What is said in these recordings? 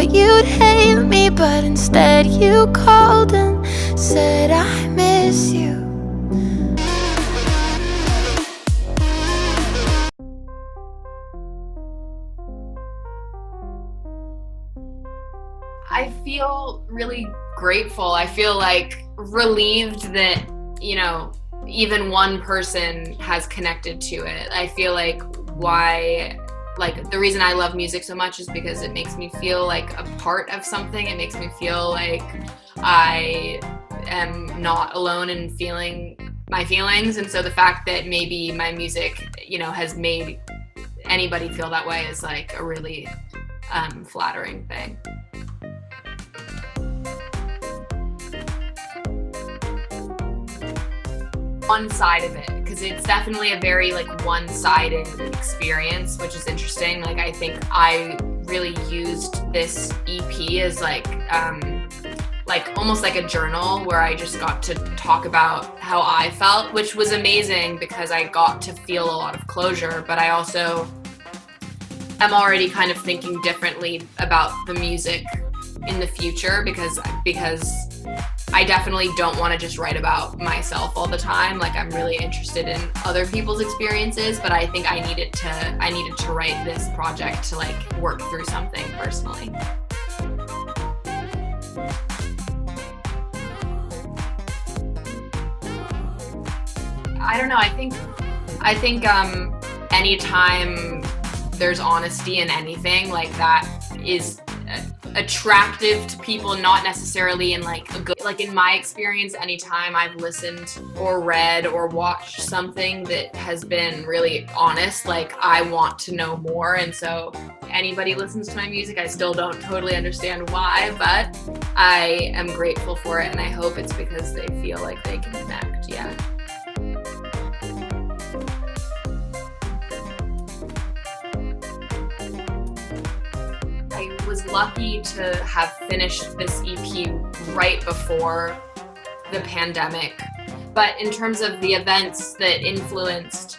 thought you'd hate me, but instead you called and said I miss you. I feel really grateful. I feel like relieved that, you know, even one person has connected to it. I feel like the reason I love music so much is because it makes me feel like a part of something. It makes me feel like I am not alone in feeling my feelings. And so the fact that maybe my music, you know, has made anybody feel that way is like a really flattering thing. One side of it, because it's definitely a very like one-sided experience, which is interesting. Like I think I really used this EP as like almost like a journal where I just got to talk about how I felt, which was amazing because I got to feel a lot of closure, but I also am already kind of thinking differently about the music in the future because I definitely don't want to just write about myself all the time. Like I'm really interested in other people's experiences, but I think I needed to write this project to like work through something personally. I don't know. I think anytime there's honesty in anything, like that is attractive to people, not necessarily in like a good, like in my experience, anytime I've listened or read or watched something that has been really honest, like I want to know more. And so anybody listens to my music, I still don't totally understand why, but I am grateful for it. And I hope it's because they feel like they can connect. Yeah. I was lucky to have finished this EP right before the pandemic. But in terms of the events that influenced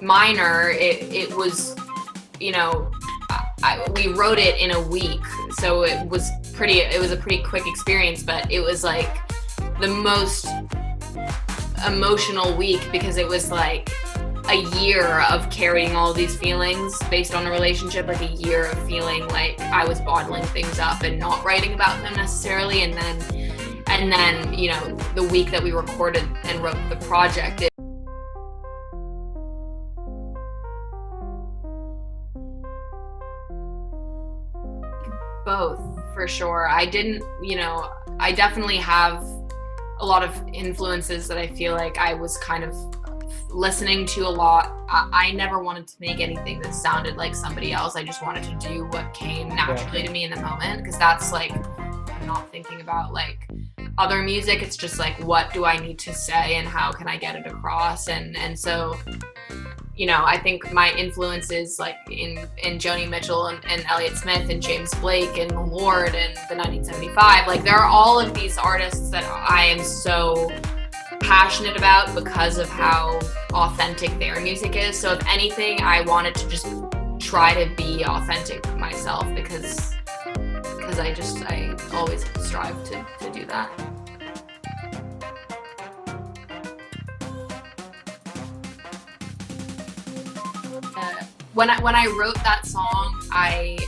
Minor, it was, you know, we wrote it in a week. So it was a pretty quick experience, but it was like the most emotional week because it was like a year of carrying all these feelings based on the relationship, like a year of feeling like I was bottling things up and not writing about them necessarily. And then, you know, the week that we recorded and wrote the project, both for sure. I definitely have a lot of influences that I feel like I was kind of listening to a lot. I never wanted to make anything that sounded like somebody else. I just wanted to do what came naturally to me in the moment, because that's like, I'm not thinking about like other music. It's just like, what do I need to say and how can I get it across? And so, you know, I think my influences like in Joni Mitchell and Elliott Smith and James Blake and Lorde and the 1975, like there are all of these artists that I am so passionate about because of how authentic their music is. So if anything, I wanted to just try to be authentic myself because I always strive to do that. When I wrote that song, I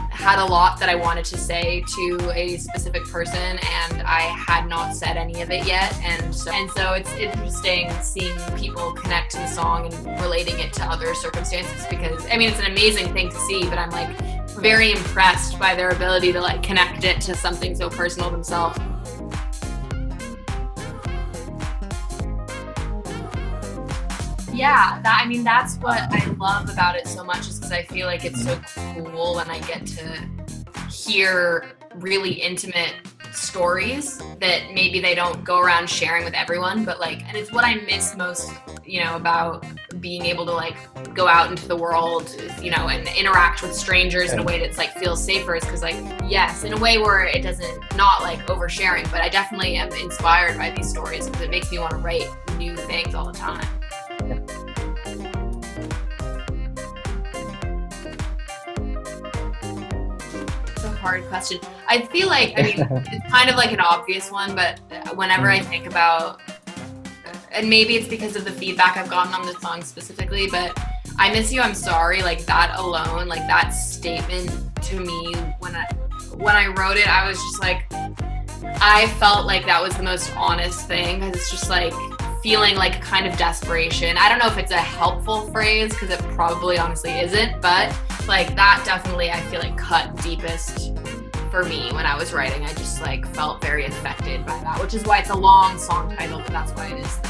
had a lot that I wanted to say to a specific person, and I had not said any of it yet. And so it's interesting seeing people connect to the song and relating it to other circumstances, because I mean, it's an amazing thing to see, but I'm like very impressed by their ability to like connect it to something so personal themselves. Yeah, that's what I love about it so much, is because I feel like it's so cool when I get to hear really intimate stories that maybe they don't go around sharing with everyone, but like, and it's what I miss most, you know, about being able to like go out into the world, you know, and interact with strangers in a way that's like feels safer, is because like, yes, in a way where it doesn't, not like oversharing, but I definitely am inspired by these stories because it makes me want to write new things all the time. hard question. I feel like, I mean, it's kind of like an obvious one, but whenever I think about, and maybe it's because of the feedback I've gotten on this song specifically, but I Miss You, I'm Sorry, like that alone, like that statement to me, when I wrote it, I was just like, I felt like that was the most honest thing, because it's just like feeling like kind of desperation. I don't know if it's a helpful phrase, because it probably honestly isn't, but like that definitely I feel like cut deepest for me when I was writing. I just like felt very affected by that, which is why it's a long song title, but that's why it is the